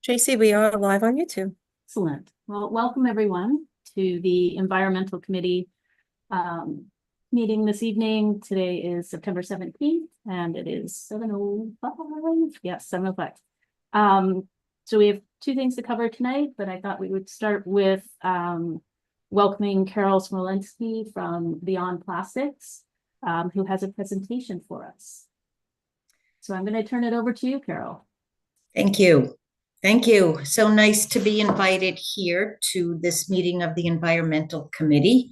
Tracy, we are live on YouTube. Excellent. Well, welcome everyone to the Environmental Committee meeting this evening. Today is September 17th and it is 7:05. Yes, 7:05. So we have two things to cover tonight, but I thought we would start with welcoming Carol Smolenski from Beyond Plastics, who has a presentation for us. So I'm going to turn it over to you, Carol. Thank you. Thank you. So nice to be invited here to this meeting of the Environmental Committee.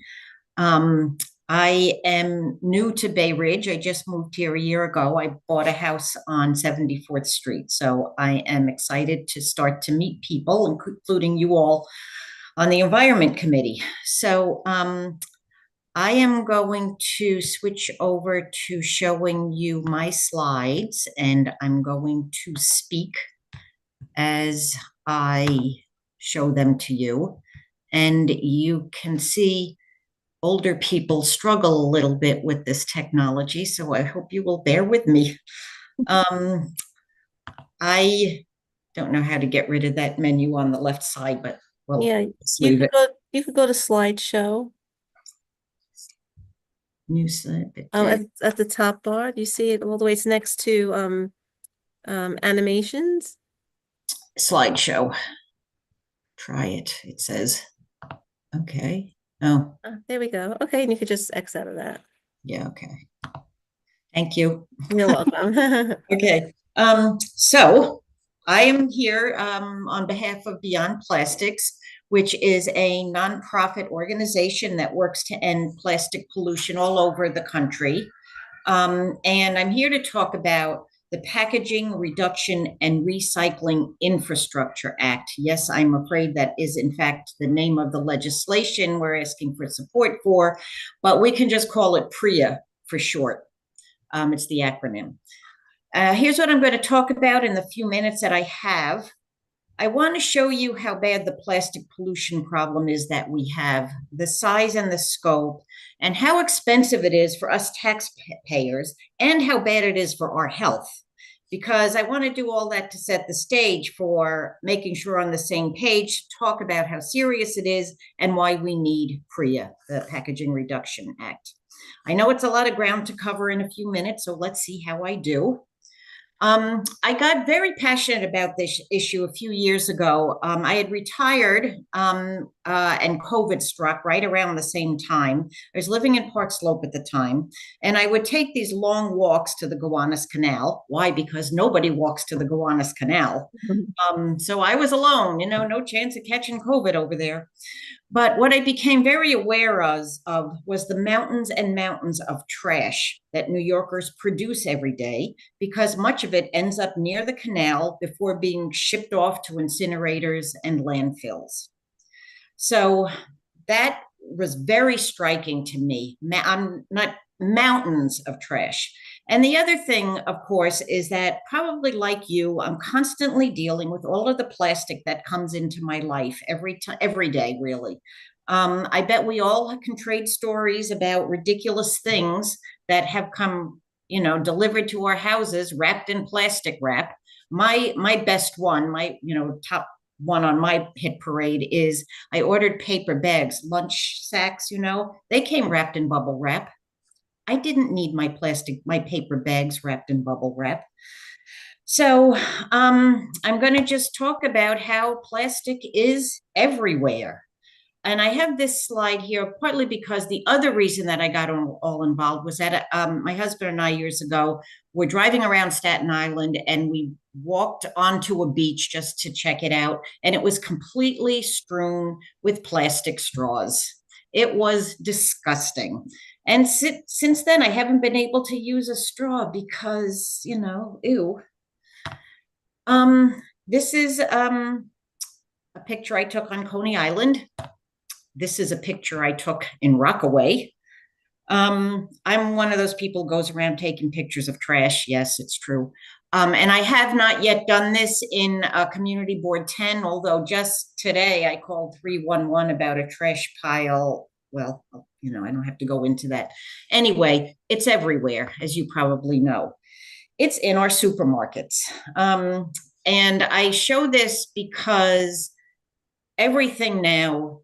I am new to Bay Ridge. I just moved here a year ago. I bought a house on 74th Street. So I am excited to start to meet people, including you all on the Environment Committee. So I am going to switch over to showing you my slides, and I'm going to speak as I show them to you. And you can see older people struggle a little bit with this technology, so I hope you will bear with me. I don't know how to get rid of that menu on the left side, but well, Yeah, you could go to slideshow. New slide. At the top bar, do you see it all the way? It's next to animations. Slideshow. Try it. It says, okay. Oh, there we go. Okay, and you could just X out of that. Yeah, okay. Thank you. You're welcome. Okay. So I am here on behalf of Beyond Plastics, which is a nonprofit organization that works to end plastic pollution all over the country. And I'm here to talk about the Packaging Reduction and Recycling Infrastructure Act. Yes, I'm afraid that is in fact the name of the legislation we're asking for support for, but we can just call it PREA for short. It's the acronym. Here's what I'm going to talk about in the few minutes that I have. I want to show you how bad the plastic pollution problem is that we have, the size and the scope, and how expensive it is for us taxpayers, and how bad it is for our health. Because I want to do all that to set the stage for making sure on the same page, talk about how serious it is and why we need PREA, the Packaging Reduction Act. I know it's a lot of ground to cover in a few minutes, so let's see how I do. I got very passionate about this issue a few years ago. I had retired and COVID struck right around the same time. I was living in Park Slope at the time, and I would take these long walks to the Gowanus Canal. Why? Because nobody walks to the Gowanus Canal. So I was alone, no chance of catching COVID over there. But what I became very aware of was the mountains and mountains of trash that New Yorkers produce every day, because much of it ends up near the canal before being shipped off to incinerators and landfills. So that was very striking to me. I'm not mountains of trash. And the other thing, of course, is that probably like you, I'm constantly dealing with all of the plastic that comes into my life every day, really. I bet we all can trade stories about ridiculous things that have come, delivered to our houses, wrapped in plastic wrap. My best one, my, top one on my hit parade is I ordered paper bags, lunch sacks, they came wrapped in bubble wrap. I didn't need my paper bags wrapped in bubble wrap. So I'm going to just talk about how plastic is everywhere. And I have this slide here, partly because the other reason that I got all involved was that my husband and I years ago were driving around Staten Island, and we walked onto a beach just to check it out. And it was completely strewn with plastic straws. It was disgusting. And since then, I haven't been able to use a straw because, ew. This is a picture I took on Coney Island. This is a picture I took in Rockaway. I'm one of those people who goes around taking pictures of trash. Yes, it's true. And I have not yet done this in Community Board 10, although just today I called 311 about a trash pile. Well, I don't have to go into that. Anyway, it's everywhere, as you probably know. It's in our supermarkets. And I show this because everything now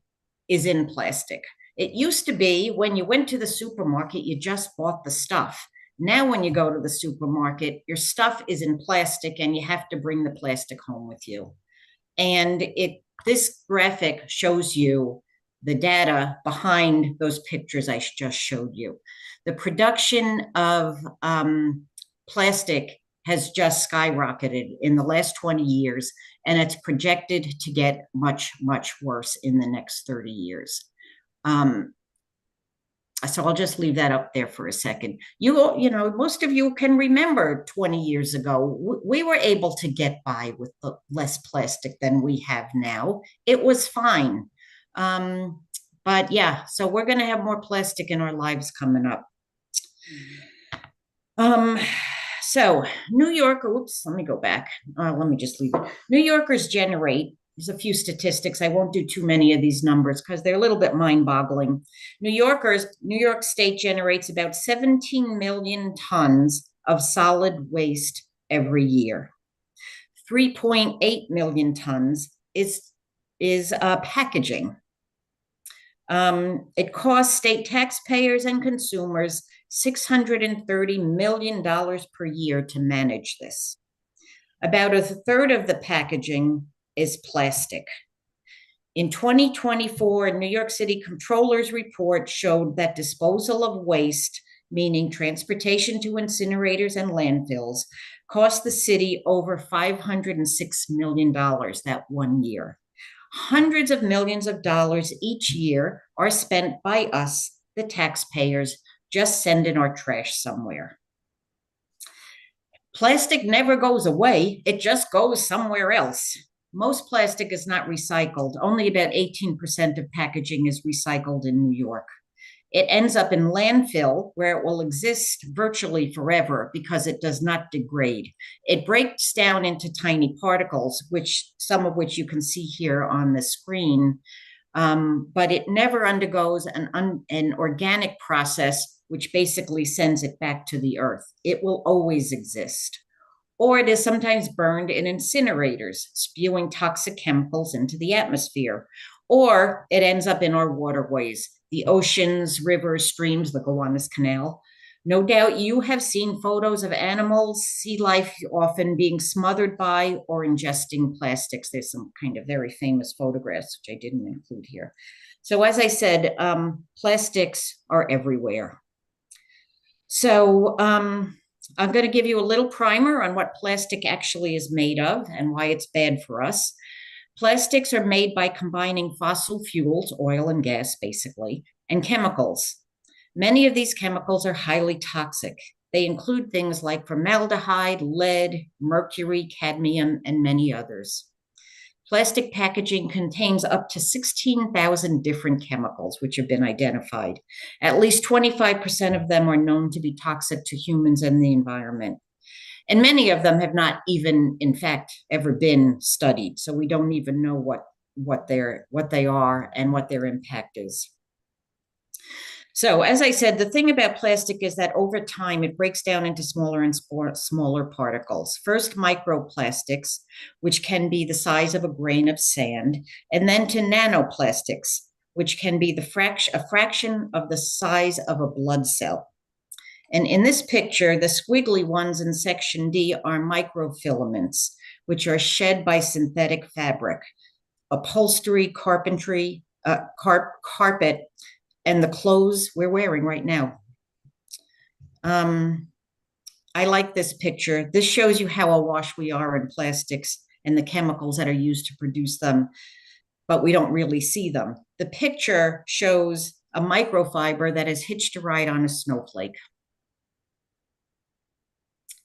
is in plastic. It used to be when you went to the supermarket, you just bought the stuff. Now, when you go to the supermarket, your stuff is in plastic and you have to bring the plastic home with you. And this graphic shows you the data behind those pictures I just showed you. The production of plastic has just skyrocketed in the last 20 years, and it's projected to get much, much worse in the next 30 years. So I'll just leave that up there for a second. You know, most of you can remember 20 years ago, we were able to get by with less plastic than we have now. It was fine. But yeah, so we're going to have more plastic in our lives coming up. So New York, oops, let me go back. Let me just leave it. New Yorkers generate, there's a few statistics. I won't do too many of these numbers because they're a little bit mind-boggling. New York State generates about 17 million tons of solid waste every year. 3.8 million tons is packaging. It costs state taxpayers and consumers $630 million per year to manage this. About a third of the packaging is plastic. In 2024, New York City Comptroller's report showed that disposal of waste, meaning transportation to incinerators and landfills, cost the city over $506 million that 1 year. Hundreds of millions of dollars each year are spent by us, the taxpayers, just sending our trash somewhere. Plastic never goes away, it just goes somewhere else. Most plastic is not recycled. Only about 18% of packaging is recycled in New York. It ends up in landfill, where it will exist virtually forever because it does not degrade. It breaks down into tiny particles, some of which you can see here on the screen, but it never undergoes an organic process, which basically sends it back to the earth. It will always exist. Or it is sometimes burned in incinerators, spewing toxic chemicals into the atmosphere. Or it ends up in our waterways, the oceans, rivers, streams that go on this canal. No doubt you have seen photos of animals, sea life often being smothered by or ingesting plastics. There's some kind of very famous photographs, which I didn't include here. So as I said, plastics are everywhere. So I'm going to give you a little primer on what plastic actually is made of and why it's bad for us. Plastics are made by combining fossil fuels, oil and gas basically, and chemicals. Many of these chemicals are highly toxic. They include things like formaldehyde, lead, mercury, cadmium, and many others. Plastic packaging contains up to 16,000 different chemicals, which have been identified. At least 25% of them are known to be toxic to humans and the environment. And many of them have not even, in fact, ever been studied. So we don't even know what they are and what their impact is. So as I said, the thing about plastic is that over time, it breaks down into smaller and smaller particles. First, microplastics, which can be the size of a grain of sand, and then to nanoplastics, which can be a fraction of the size of a blood cell. And in this picture, the squiggly ones in section D are microfilaments, which are shed by synthetic fabric, upholstery, carpentry, carpet, and the clothes we're wearing right now. I like this picture. This shows you how awash we are in plastics and the chemicals that are used to produce them, but we don't really see them. The picture shows a microfiber that is hitched a ride on a snowflake.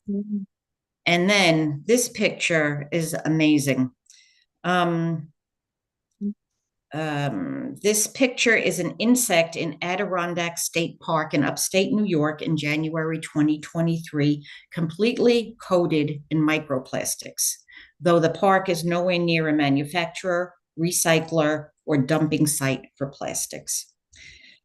Mm-hmm. And then this picture is amazing. This picture is an insect in Adirondack State Park in upstate New York in January 2023, completely coated in microplastics, though the park is nowhere near a manufacturer, recycler, or dumping site for plastics.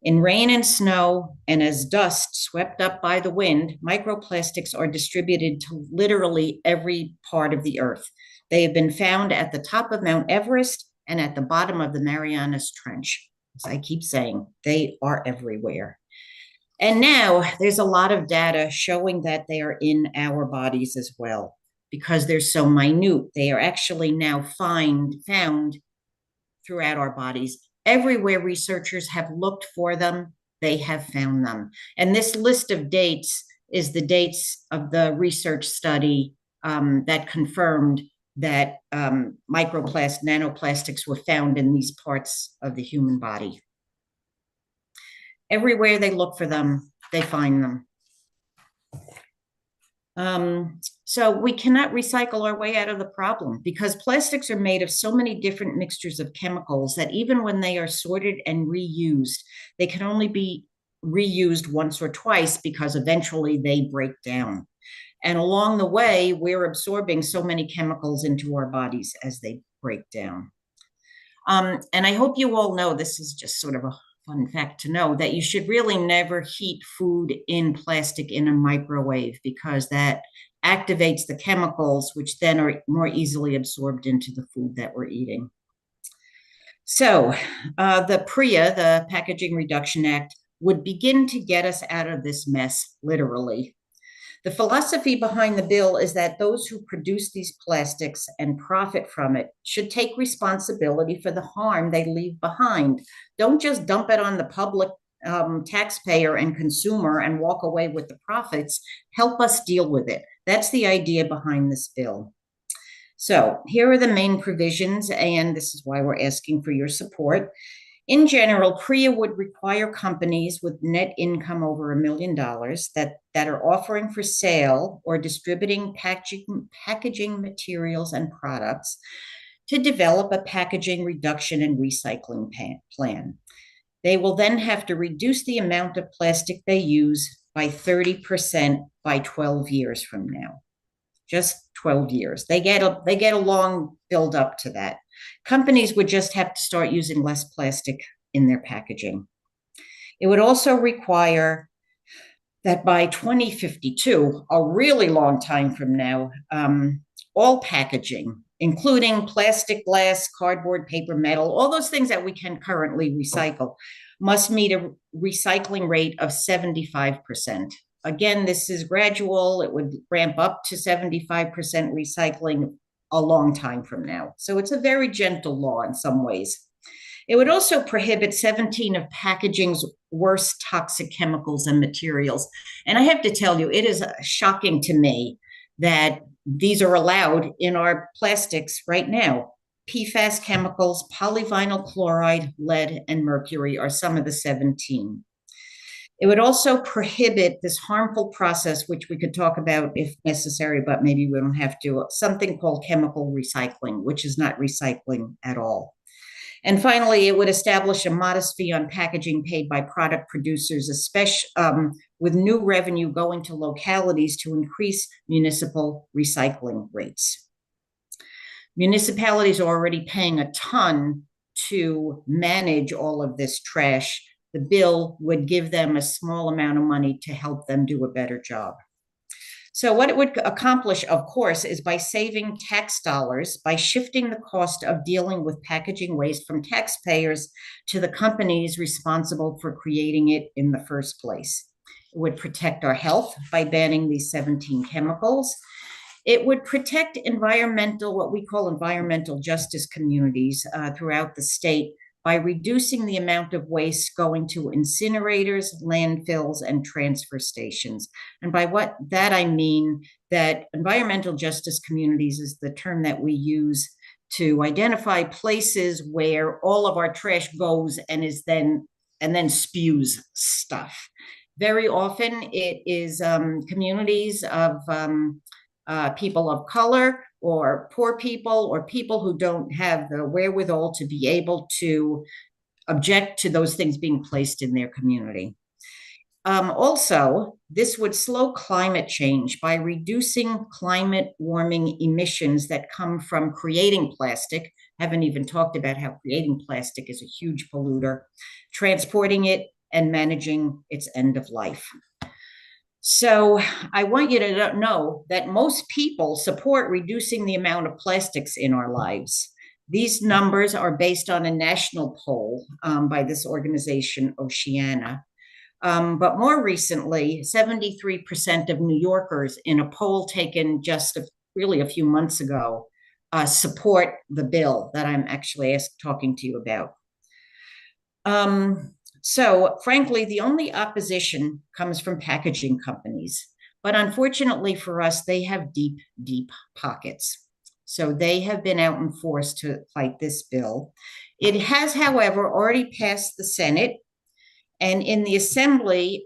In rain and snow, and as dust swept up by the wind, microplastics are distributed to literally every part of the earth. They have been found at the top of Mount Everest and at the bottom of the Marianas Trench. As I keep saying, they are everywhere. And now there's a lot of data showing that they are in our bodies as well, because they're so minute. They are actually now found throughout our bodies. Everywhere researchers have looked for them, they have found them. And this list of dates is the dates of the research study that confirmed that nanoplastics were found in these parts of the human body. Everywhere they look for them, they find them. So we cannot recycle our way out of the problem, because plastics are made of so many different mixtures of chemicals that even when they are sorted and reused, they can only be reused once or twice, because eventually they break down. And along the way, we're absorbing so many chemicals into our bodies as they break down. And I hope you all know, this is just sort of a fun fact to know, that you should really never heat food in plastic in a microwave, because that activates the chemicals, which then are more easily absorbed into the food that we're eating. So the PREA, the Packaging Reduction Act, would begin to get us out of this mess, literally. The philosophy behind the bill is that those who produce these plastics and profit from it should take responsibility for the harm they leave behind. Don't just dump it on the public taxpayer and consumer and walk away with the profits. Help us deal with it. That's the idea behind this bill. So here are the main provisions, and this is why we're asking for your support. In general, PREA would require companies with net income over $1 million that are offering for sale or distributing packaging materials and products to develop a packaging reduction and recycling plan. They will then have to reduce the amount of plastic they use by 30% by 12 years from now. Just 12 years. They get a long build up to that. Companies would just have to start using less plastic in their packaging. It would also require that by 2052, a really long time from now, all packaging, including plastic, glass, cardboard, paper, metal, all those things that we can currently recycle, must meet a recycling rate of 75%. Again, this is gradual. It would ramp up to 75% recycling a long time from now. So it's a very gentle law in some ways. It would also prohibit 17 of packaging's worst toxic chemicals and materials. And I have to tell you, it is shocking to me that these are allowed in our plastics right now. PFAS chemicals, polyvinyl chloride, lead, and mercury are some of the 17. It would also prohibit this harmful process, which we could talk about if necessary, but maybe we don't have to, something called chemical recycling, which is not recycling at all. And finally, it would establish a modest fee on packaging paid by product producers, especially with new revenue going to localities to increase municipal recycling rates. Municipalities are already paying a ton to manage all of this trash. The bill would give them a small amount of money to help them do a better job. So what it would accomplish, of course, is by saving tax dollars, by shifting the cost of dealing with packaging waste from taxpayers to the companies responsible for creating it in the first place. It would protect our health by banning these 17 chemicals. It would protect what we call environmental justice communities throughout the state by reducing the amount of waste going to incinerators, landfills, and transfer stations. And by that I mean that environmental justice communities is the term that we use to identify places where all of our trash goes and then spews stuff. Very often it is communities of people of color, or poor people, or people who don't have the wherewithal to be able to object to those things being placed in their community. Also, this would slow climate change by reducing climate warming emissions that come from creating plastic. Haven't even talked about how creating plastic is a huge polluter, transporting it, and managing its end of life. So I want you to know that most people support reducing the amount of plastics in our lives. These numbers are based on a national poll by this organization, Oceana. But more recently, 73% of New Yorkers in a poll taken just really a few months ago support the bill that I'm actually talking to you about. So frankly, the only opposition comes from packaging companies. But unfortunately for us, they have deep, deep pockets. So they have been out in force to fight this bill. It has, however, already passed the Senate. And in the Assembly,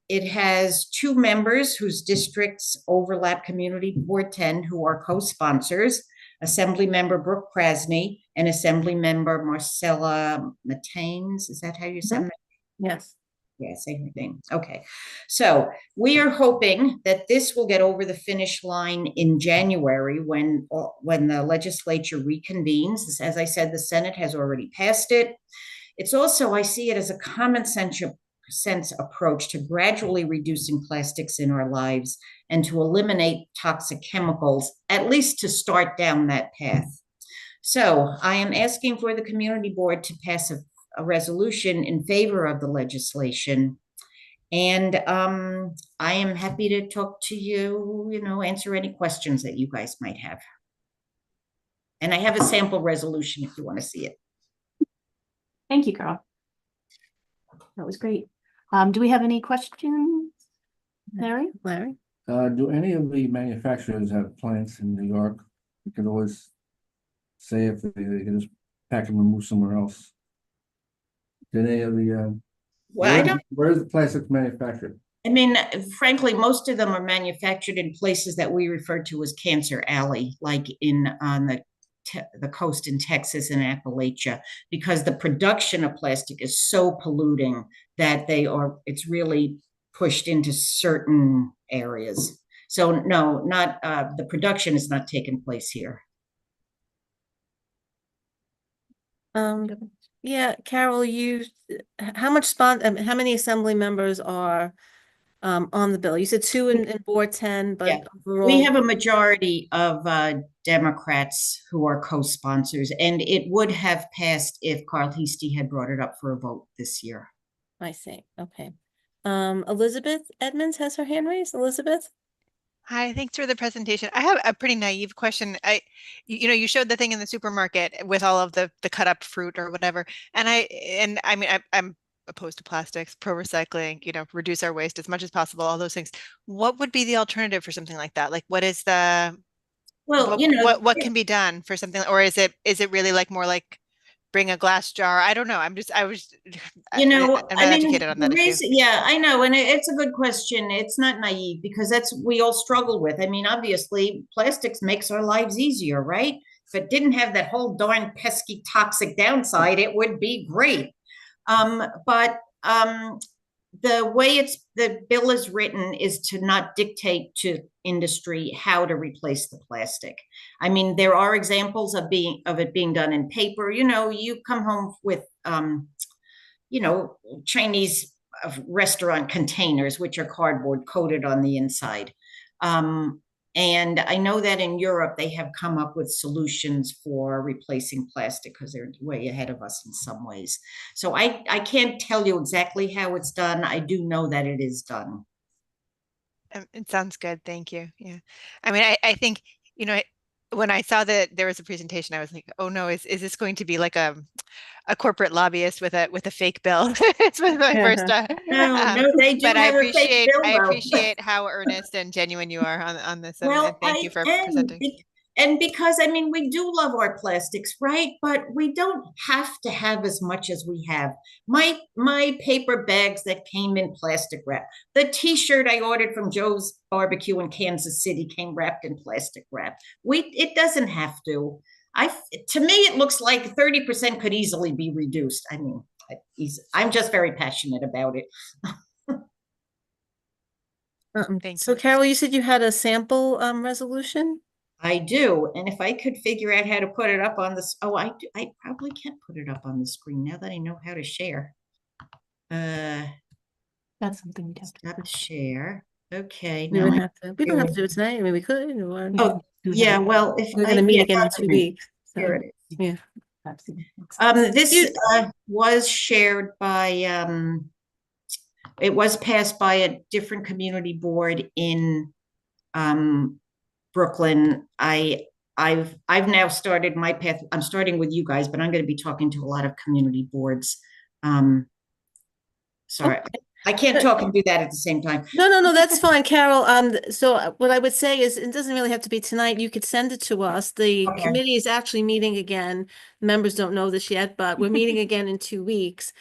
it has two members whose districts overlap Community Board 10, who are co-sponsors, Assembly Member Brooke Krasny and Assembly Member Marcella Mataines. Is that how you say it? Yes. Yeah, same thing. Okay. So we are hoping that this will get over the finish line in January when the legislature reconvenes. As I said, the Senate has already passed it. It's also, I see it as a common sense approach to gradually reducing plastics in our lives and to eliminate toxic chemicals, at least to start down that path. So I am asking for the community board to pass a resolution in favor of the legislation. And I am happy to talk to you, answer any questions that you guys might have. And I have a sample resolution if you want to see it. Thank you, Carol. That was great. Do we have any questions, Larry? Larry? Do any of the manufacturers have plants in New York? We could always say if they can just pack them and move somewhere else. Do any of the, Well, where is the plastics manufactured? I mean, frankly, most of them are manufactured in places that we refer to as Cancer Alley, like on the coast in Texas and Appalachia, because the production of plastic is so polluting that it's really pushed into certain areas. So no, not the production is not taking place here. Yeah, Carol, how many assembly members are on the bill? You said two in Board 10, but Yeah. overall. We have a majority of Democrats who are co-sponsors, and it would have passed if Carl Heastie had brought it up for a vote this year. I see. Okay. Elizabeth Edmonds has her hand raised. Elizabeth? Hi, thanks for the presentation. I have a pretty naive question. You showed the thing in the supermarket with all of the cut up fruit or whatever, and I mean I'm opposed to plastics, pro recycling, reduce our waste as much as possible, all those things. What would be the alternative for something like that? Like, what is Well, what can be done for something, or is it really like more like bring a glass jar? I don't know. I'm I'm not educated on that issue. Yeah, I know. And it's a good question. It's not naive because we all struggle with. I mean, obviously, plastics makes our lives easier, right? If it didn't have that whole darn pesky toxic downside, it would be great. But the way the bill is written is to not dictate to industry how to replace the plastic. I mean, there are examples of it being done in paper. You come home with Chinese restaurant containers, which are cardboard coated on the inside. And I know that in Europe, they have come up with solutions for replacing plastic because they're way ahead of us in some ways. So I can't tell you exactly how it's done. I do know that it is done. It sounds good. Thank you. Yeah. I mean, I think, when I saw that there was a presentation, I was like, oh no, is this going to be like a corporate lobbyist with a fake bill? It's my first. No, they do but have a fake bill, I though. appreciate how earnest and genuine you are on this, Well, and thank you for presenting. And because I mean, we do love our plastics, right? But we don't have to have as much as we have. My paper bags that came in plastic wrap, the T-shirt I ordered from Joe's Barbecue in Kansas City came wrapped in plastic wrap. It doesn't have to. To me, it looks like 30% could easily be reduced. I mean, I'm just very passionate about it. Thank So you. Carol, you said you had a sample resolution? I do. And if I could figure out how to put it up on this, I probably can't put it up on the screen now that I know how to share. That's something we'd have to Stop share. Okay, We now would I have to, we don't have to do do it tonight. I mean, we could, or Oh, yeah, well, if we're I, gonna meet yeah, again in 2 weeks. here So, it is. yeah. This You- was shared by, it was passed by a different community board in Brooklyn. I've now started my path. I'm starting with you guys, but I'm going to be talking to a lot of community boards. Sorry, I can't talk and do that at the same time. No, that's fine, Carol. So what I would say is it doesn't really have to be tonight. You could send it to us. The Okay. committee is actually meeting again. Members don't know this yet, but we're meeting again in 2 weeks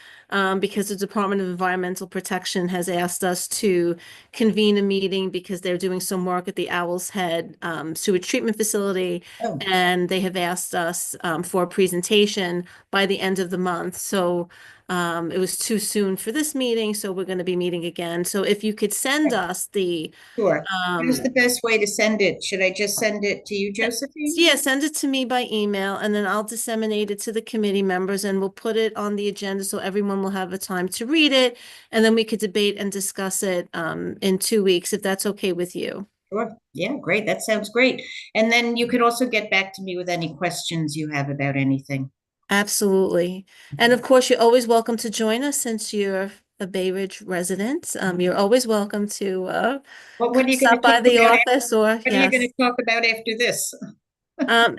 because the Department of Environmental Protection has asked us to convene a meeting because they're doing some work at the Owl's Head sewage treatment facility, Oh, and they have asked us for a presentation by the end of the month. So it was too soon for this meeting, so we're going to be meeting again. So if you could send us the, sure. What is um, the best way to send it? Should I just send it to you, Josephine? yeah, send it to me by email, and then I'll disseminate it to the committee members, and we'll put it on the agenda so everyone will have a time to read it, and then we could debate and discuss it in 2 weeks, if that's okay with you. Sure. Yeah, great. That sounds great. And then you could also get back to me with any questions you have about anything. Absolutely. And of course, you're always welcome to join us since you're a Bay Ridge resident. You're always welcome to What are you going stop to talk by the about? office or, What are you going yes. to talk about after this?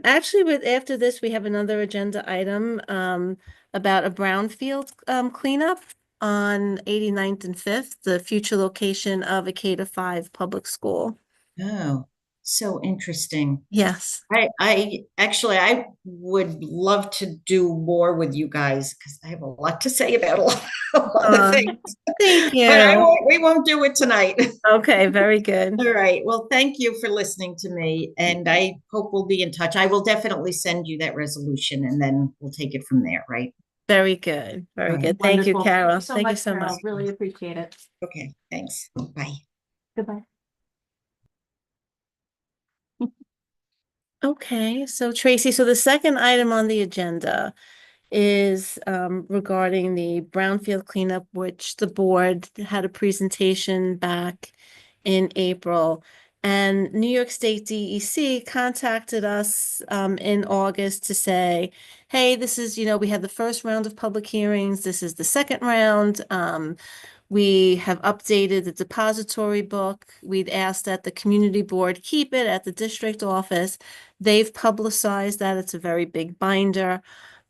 Actually, after this, we have another agenda item about a brownfield cleanup on 89th and 5th, the future location of a K-5 public school. Oh, so interesting. Yes. I actually I would love to do more with you guys because I have a lot to say about a lot of things. Thank But you. we won't do it tonight. Okay, very good. All right. Well, thank you for listening to me, and I hope we'll be in touch. I will definitely send you that resolution, and then we'll take it from there, right? Very good. Very Right. good. Thank you, Wonderful. Carol. So Thank you much, so Carol. much. Really appreciate it. Okay. Thanks. Bye. Goodbye. Okay, so Tracy, so the second item on the agenda is regarding the brownfield cleanup, which the board had a presentation back in April. And New York State DEC contacted us in August to say, hey, this is, we had the first round of public hearings. This is the second round. We have updated the depository book. We'd asked that the community board keep it at the district office. They've publicized that it's a very big binder.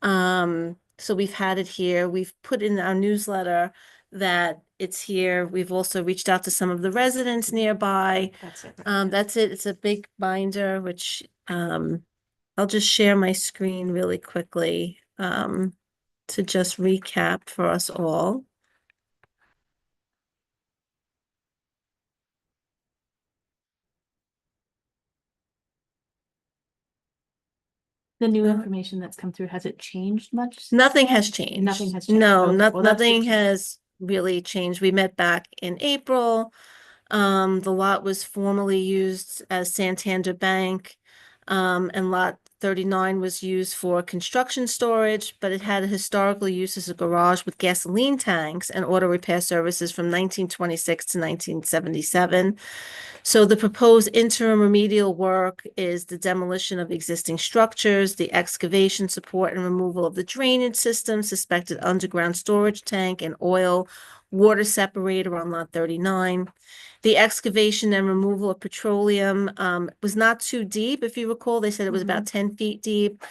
So we've had it here. We've put in our newsletter that it's here. We've also reached out to some of the residents nearby. That's it. That's it. It's a big binder, which I'll just share my screen really quickly to just recap for us all. The new information that's come through, has it changed much? Nothing since has then? changed. Nothing has changed. No, Okay, well, that's nothing good. has really changed. We met back in April. The lot was formerly used as Santander Bank. And lot 39 was used for construction storage, but it had a historical use as a garage with gasoline tanks and auto repair services from 1926 to 1977. So the proposed interim remedial work is the demolition of existing structures, the excavation, support, and removal of the drainage system, suspected underground storage tank, and oil water separator on lot 39. The excavation and removal of petroleum was not too deep. If you recall, they said it was about 10 feet deep.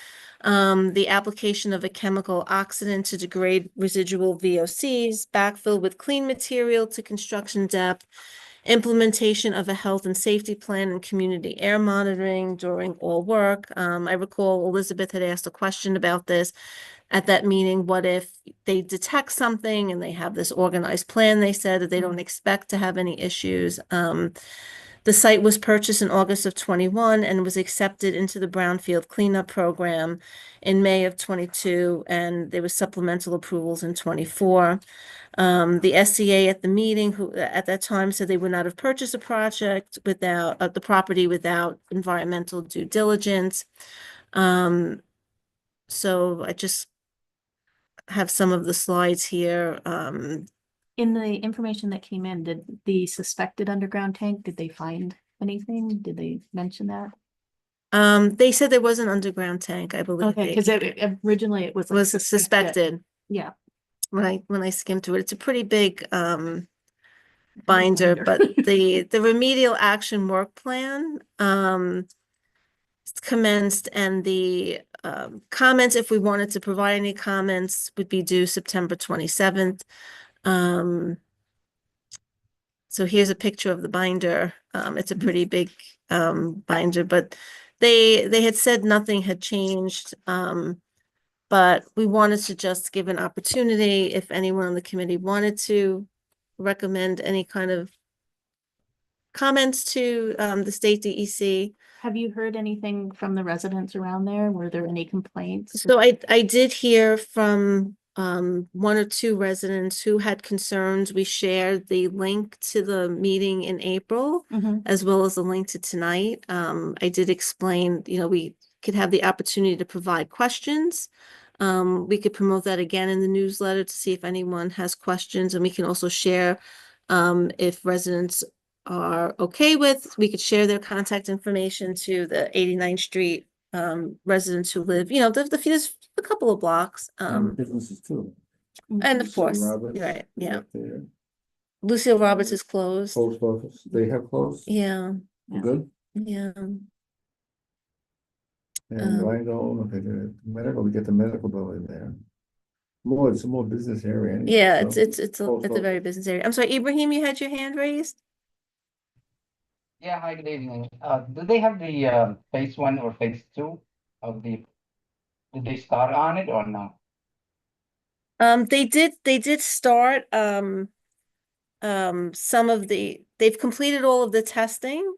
The application of a chemical oxidant to degrade residual VOCs, backfill with clean material to construction depth, implementation of a health and safety plan and community air monitoring during all work. I recall Elizabeth had asked a question about this at that meeting. What if they detect something and they have this organized plan? They said that they don't expect to have any issues. The site was purchased in August of 21 and was accepted into the brownfield cleanup program in May of 22, and there was supplemental approvals in 24. The SCA at the meeting, who at that time said they would not have purchased a project without the property without environmental due diligence. So I just have some of the slides here. In the information that came in, did the suspected underground tank, did they find anything? Did they mention that? They said there was an underground tank, I believe. Okay, because originally it was like Was suspected Yeah. when I skimmed through it. It's a pretty big Binder. binder, but the remedial action work plan commenced, and the comments, if we wanted to provide any comments, would be due September 27th. So here's a picture of the binder. It's a pretty big binder, but they had said nothing had changed. But we wanted to just give an opportunity if anyone on the committee wanted to recommend any kind of comments to the state DEC. Have you heard anything from the residents around there? Were there any complaints? So I did hear from one or two residents who had concerns. We shared the link to the meeting in April, Mhm. as well as the link to tonight. I did explain, we could have the opportunity to provide questions. We could promote that again in the newsletter to see if anyone has questions, and we can also share if residents are okay with, we could share their contact information to the 89th Street residents who live, there's a couple of blocks. And businesses too. And of Lucille course, Roberts, you're right, they yeah. got their Lucille Roberts is closed. Post office, they have closed, Yeah, Yeah. good, yeah. and Rhino, okay, the medical, we get the medical building there. It's a more business area. anyway, Yeah, so it's a post very office. business area. I'm sorry, Ibrahim, you had your hand raised? Yeah, hi, good evening. Do they have the phase 1 or phase 2 of the, did they start on it or no? They did start they've completed all of the testing.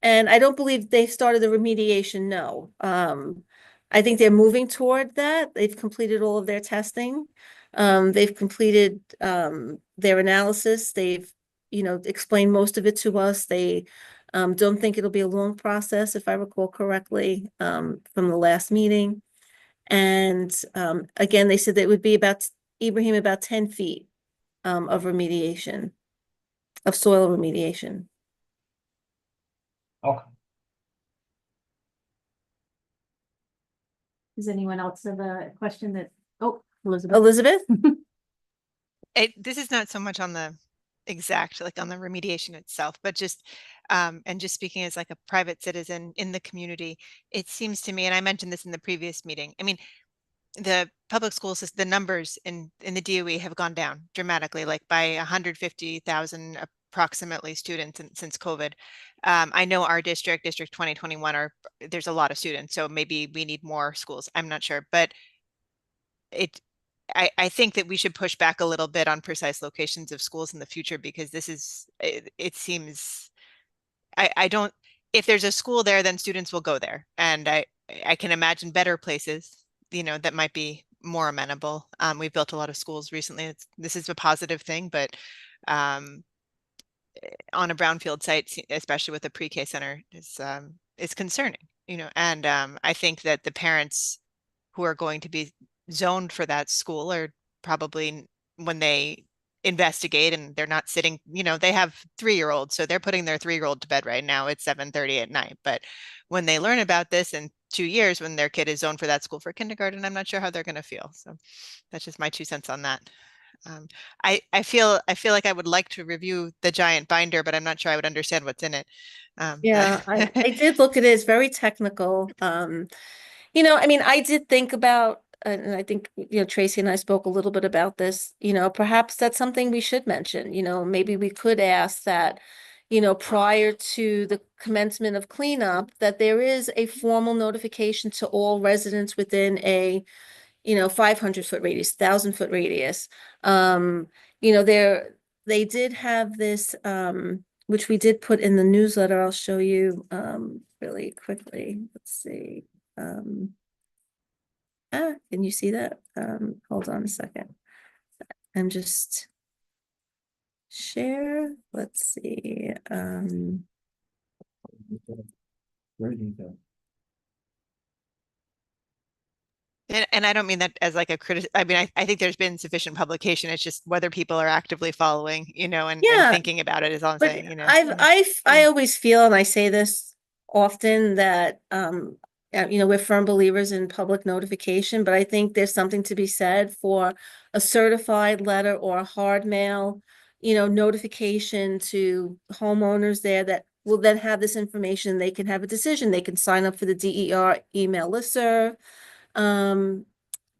And I don't believe they've started the remediation, no. I think they're moving toward that. They've completed all of their testing. They've completed their analysis. They've, explained most of it to us. They don't think it'll be a long process, if I recall correctly, from the last meeting. And again, they said that it would be Ibrahim, about 10 feet of remediation, of soil remediation. Okay. Does anyone else have a question that, oh, Elizabeth? Elizabeth? This is not so much on the exact, like on the remediation itself, but just, and just speaking as like a private citizen in the community, it seems to me, and I mentioned this in the previous meeting, I mean, the public school system, the numbers in the DOE have gone down dramatically, like by 150,000 approximately students since COVID. I know our district 2021, there's a lot of students, so maybe we need more schools. I'm not sure, but I think that we should push back a little bit on precise locations of schools in the future, because this is, it seems, I don't, if there's a school there, then students will go there. And I can imagine better places, that might be more amenable. We've built a lot of schools recently. This is a positive thing, but on a brownfield site, especially with a pre-K center, is concerning, and I think that the parents who are going to be zoned for that school are probably, when they investigate, and they're not sitting, they have 3-year-olds, so they're putting their 3-year-old to bed right now at 7:30 at night. But when they learn about this in 2 years, when their kid is zoned for that school for kindergarten, I'm not sure how they're going to feel. So that's just my 2 cents on that. I feel like I would like to review the giant binder, but I'm not sure I would understand what's in it. Yeah, I did look at it. It's very technical. I mean, I did think about, and I think, Tracy and I spoke a little bit about this, perhaps that's something we should mention, maybe we could ask that, prior to the commencement of cleanup, that there is a formal notification to all residents within a 500-foot radius, 1,000-foot radius. They did have this, which we did put in the newsletter. I'll show you really quickly. Let's see. Can you see that? Hold on a second. I'm just share. Let's see. Very detailed. And I don't mean that as like a critic. I mean, I think there's been sufficient publication. It's just whether people are actively following, and Yeah, thinking about it is all I'm but saying, I always feel, and I say this often, that we're firm believers in public notification, but I think there's something to be said for a certified letter or a hard mail, notification to homeowners there that will then have this information. They can have a decision. They can sign up for the DER email listserv. Um,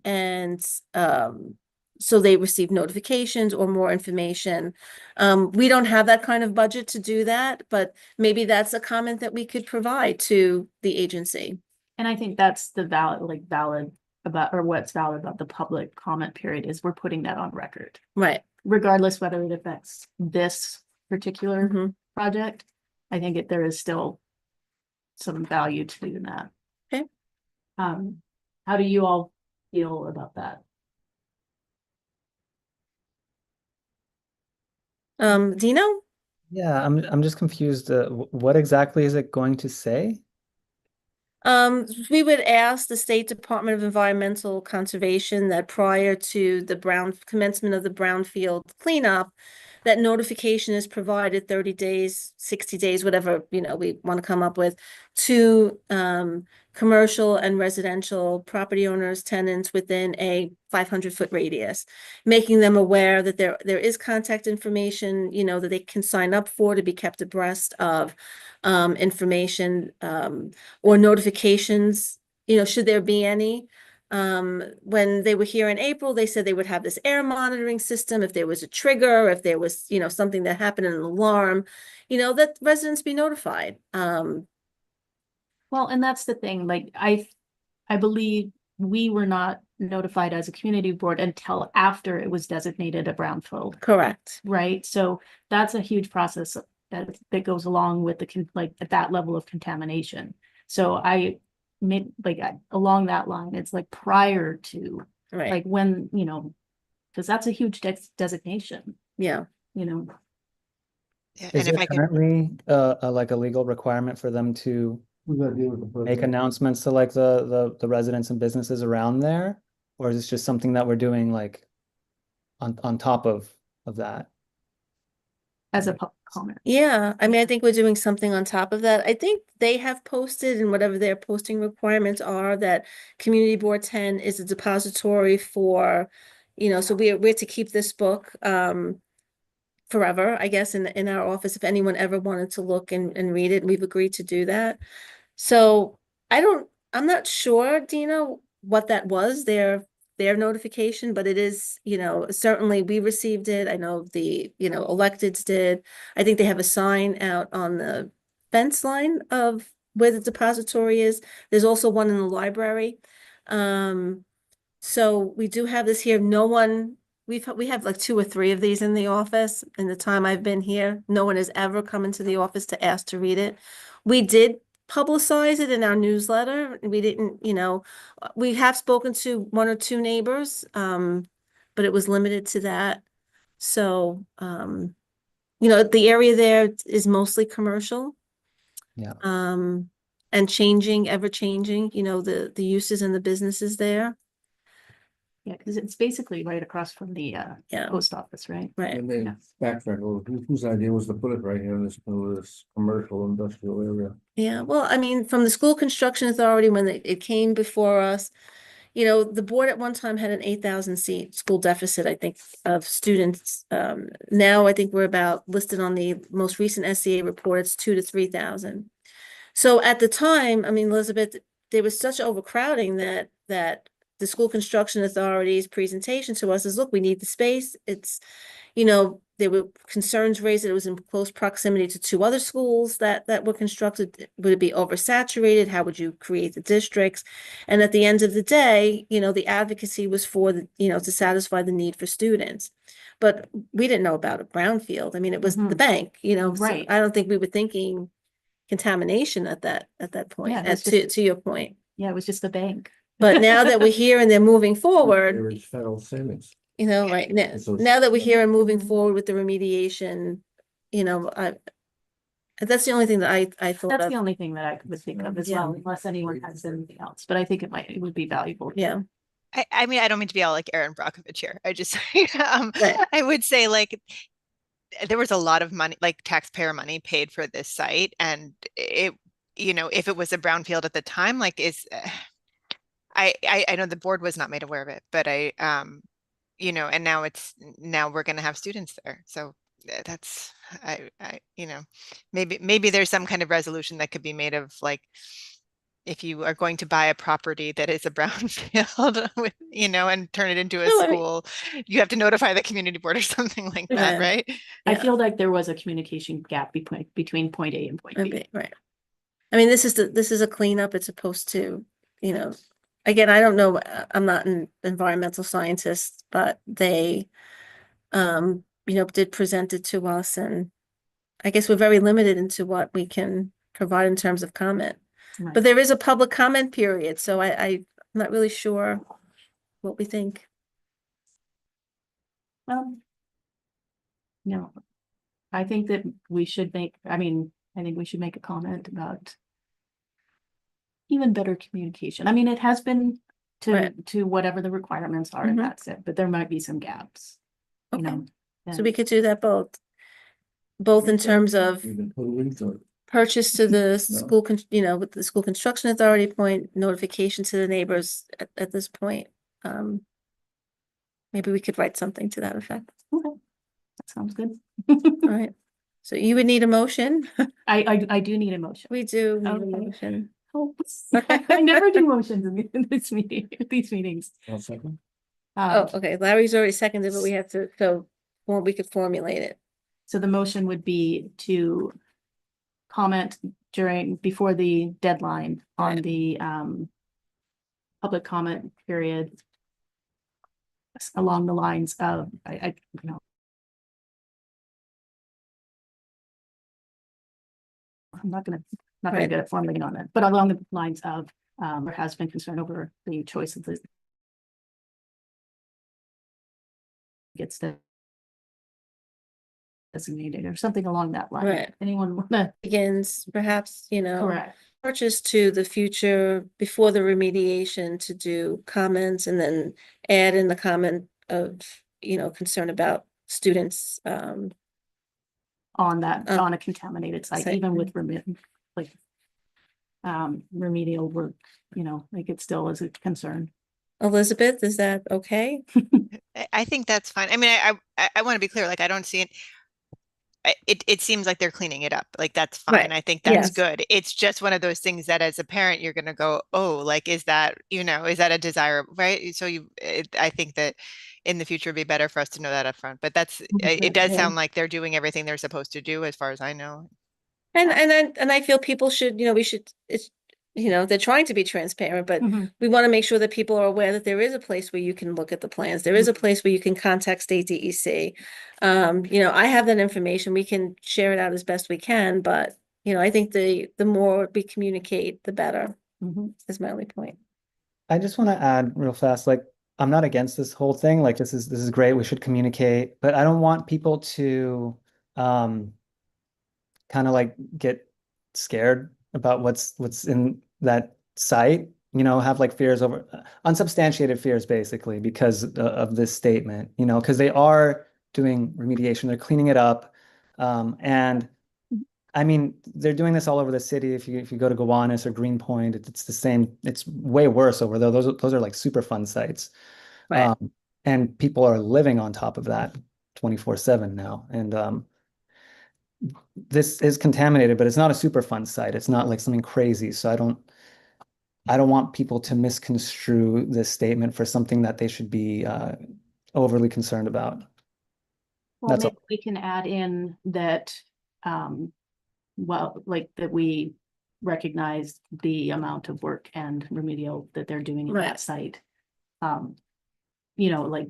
and so they receive notifications or more information. We don't have that kind of budget to do that, but maybe that's a comment that we could provide to the agency. And I think that's the valid about, or what's valid about the public comment period is we're putting that on record, Right. regardless whether it affects this particular Mhm. project. I think there is still some value to doing that. Okay. How do you all feel about that? Dino? Yeah, I'm just confused. What exactly is it going to say? We would ask the State Department of Environmental Conservation that prior to the commencement of the brownfield cleanup, that notification is provided 30 days, 60 days, whatever, we want to come up with, to commercial and residential property owners, tenants within a 500-foot radius, making them aware that there is contact information, that they can sign up for to be kept abreast of information or notifications, should there be any. When they were here in April, they said they would have this air monitoring system. If there was a trigger, if there was, something that happened, an alarm, that residents be notified. Well, and that's the thing, like, I believe we were not notified as a community board until after it was designated a brownfield, Correct. right? So that's a huge process that goes along with at that level of contamination. So I made along that line, it's like prior to Right. like when, because that's a huge designation, Yeah. Yeah, Is and if there I could, currently a legal requirement for them to We gotta deal with the make person. announcements to like the residents and businesses around there? Or is this just something that we're doing like on top of that? as a public comment. Yeah, I mean, I think we're doing something on top of that. I think they have posted, and whatever their posting requirements are, that Community Board 10 is a depository for, so we're to keep this book forever, I guess, in our office, if anyone ever wanted to look and read it, we've agreed to do that. So I'm not sure, Dina, what that was, their notification, but it is, certainly we received it. I know the, electeds did. I think they have a sign out on the fence line of where the depository is. There's also one in the library. So we do have this here. No one, we have like 2 or 3 of these in the office in the time I've been here. No one has ever come into the office to ask to read it. We did publicize it in our newsletter. We didn't, we have spoken to 1 or 2 neighbors, but it was limited to that. So, the area there is mostly commercial. Yeah. And changing, ever changing, the uses and the businesses there. Yeah, because it's basically right across from the Yeah. post office, right? Right. And then backtrack, whose idea was to put it right here in this commercial industrial area? Yeah, well, I mean, from the School Construction Authority, when it came before us, the board at one time had an 8,000 seat school deficit, I think, of students. Now I think we're about listed on the most recent SCA report, it's 2,000 to 3,000. So at the time, I mean, Elizabeth, there was such overcrowding that the School Construction Authority's presentation to us is, look, we need the space. It's, there were concerns raised that it was in close proximity to 2 other schools that were constructed. Would it be oversaturated? How would you create the districts? And at the end of the day, the advocacy was for to satisfy the need for students. But we didn't know about a brownfield. I mean, it was the bank, so Right. I don't think we were thinking contamination at that point, Yeah, as that's to your point. Yeah, it was just the bank. But now that we're here and they're moving There forward, is federal savings. right now, So- now that we're here and moving forward with the remediation, that's the only thing that I thought That's of. the only thing that I would think of as Yeah. well, unless anyone has anything else, but I think it would be valuable. Yeah. I mean, I don't mean to be all like Aaron Brockovich here. I just, Right. I would say like there was a lot of money, like taxpayer money paid for this site. And it, if it was a brownfield at the time, like I know the board was not made aware of it, but and now we're going to have students there. So that's, maybe there's some kind of resolution that could be made of like, if you are going to buy a property that is a brownfield with, and turn it into a No, I mean- school, you have to notify the community board or something like that, Yeah. right? I Yeah. feel like there was a communication gap between point A and point B. Okay, right. I mean, this is a cleanup. It's supposed to, again, I don't know, I'm not an environmental scientist, but they, did present it to us, and I guess we're very limited into what we can provide in terms of comment. Right. But there is a public comment period, so I'm not really sure what we think. No, I think that we should make, I think we should make a comment about even better communication. I mean, it has been Right. to whatever the requirements are, and Mhm. that's it, but there might be some gaps, you Okay. know. So we and- could do that both in terms of Even pollutants or purchase to the No. school, with the school construction authority point, notification to the neighbors at this point. Maybe we could write something to that effect. Okay, that sounds good. All right. So you would need a motion? I do need a motion. We do need a Okay. motion. Oh, I never do motions in this meeting, these meetings. I'll second. Oh, okay. Larry's already seconded, but we have to, we could formulate it. So the motion would be to comment before the deadline on Right. the public comment period along the lines of, I'm not gonna Right. get it formulated on it, but along the lines of, there has been concern over the choice of the gets designated or something along that line. Right. Anyone wanna? Begins perhaps, Correct. purchase to the future before the remediation to do comments, and then add in the comment of, concern about students. On Uh, on a contaminated site, site, even with remedial work, like it still is a concern. Elizabeth, is that okay? I think that's fine. I mean, I want to be clear, like, I don't see it. It seems like they're cleaning it up. Like, that's fine. Right. I think that's Yes. good. It's just one of those things that as a parent, you're going to go, oh, like, is that a desirable, right? So I think that in the future, it'd be better for us to know that up front. But it does Yeah. sound like they're doing everything they're supposed to do, as far as I know. And I feel people should, we should, it's, they're trying to be transparent, but Mhm. we want to make sure that people are aware that there is a place where you can look at the plans. There is a place where you can contact state DEC. I have that information. We can share it out as best we can, but, I think the more we communicate, the better, Mhm. is my only point. I just want to add real fast, like I'm not against this whole thing. Like this is great. We should communicate, but I don't want people to kind of like get scared about what's in that site, have like fears over unsubstantiated fears basically because of this statement, because they are doing remediation, they're cleaning it up. And I mean, they're doing this all over the city. If you go to Gowanus or Greenpoint, it's the same. It's way worse over there. Those are like super fun sites. Right. And people are living on top of that 24/7 now. And this is contaminated, but it's not a super fun site. It's not like something crazy. So I don't want people to misconstrue this statement for something that they should be overly concerned about. Well, That's maybe all. we can add in that, like that we recognize the amount of work and remedial that they're doing at Right. that site. Like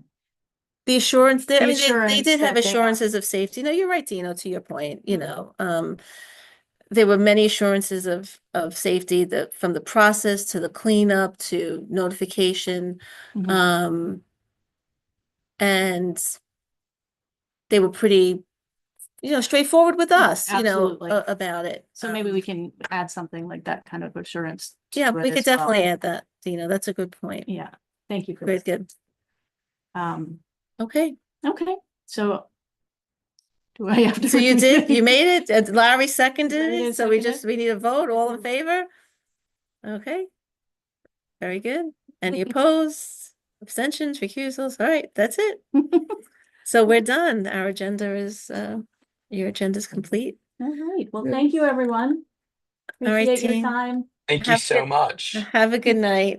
The assurance, The they assurance did have that they- assurances of safety. No, you're right, Dino, to your point, there were many assurances of safety from the process to the cleanup to notification. Mhm. And they were pretty, straightforward with us, Absolutely. about it. So maybe we can add something like that kind of assurance. Yeah, to it we could as well. definitely add that, that's a good point. Yeah, Thank you for Very this. good. Okay, Okay. so do I have to? So you did, you made it, and Larry seconded Made it, it, so we seconded. just, we need a vote, all in favor? Okay. Very good. Any opposed, abstentions, recusals? All right, that's it. So we're done. Our agenda is, your agenda's complete. All right, well, Yeah. thank you, everyone. All right, Appreciate your team. time. Thank you Have a so good- much. Have a good night.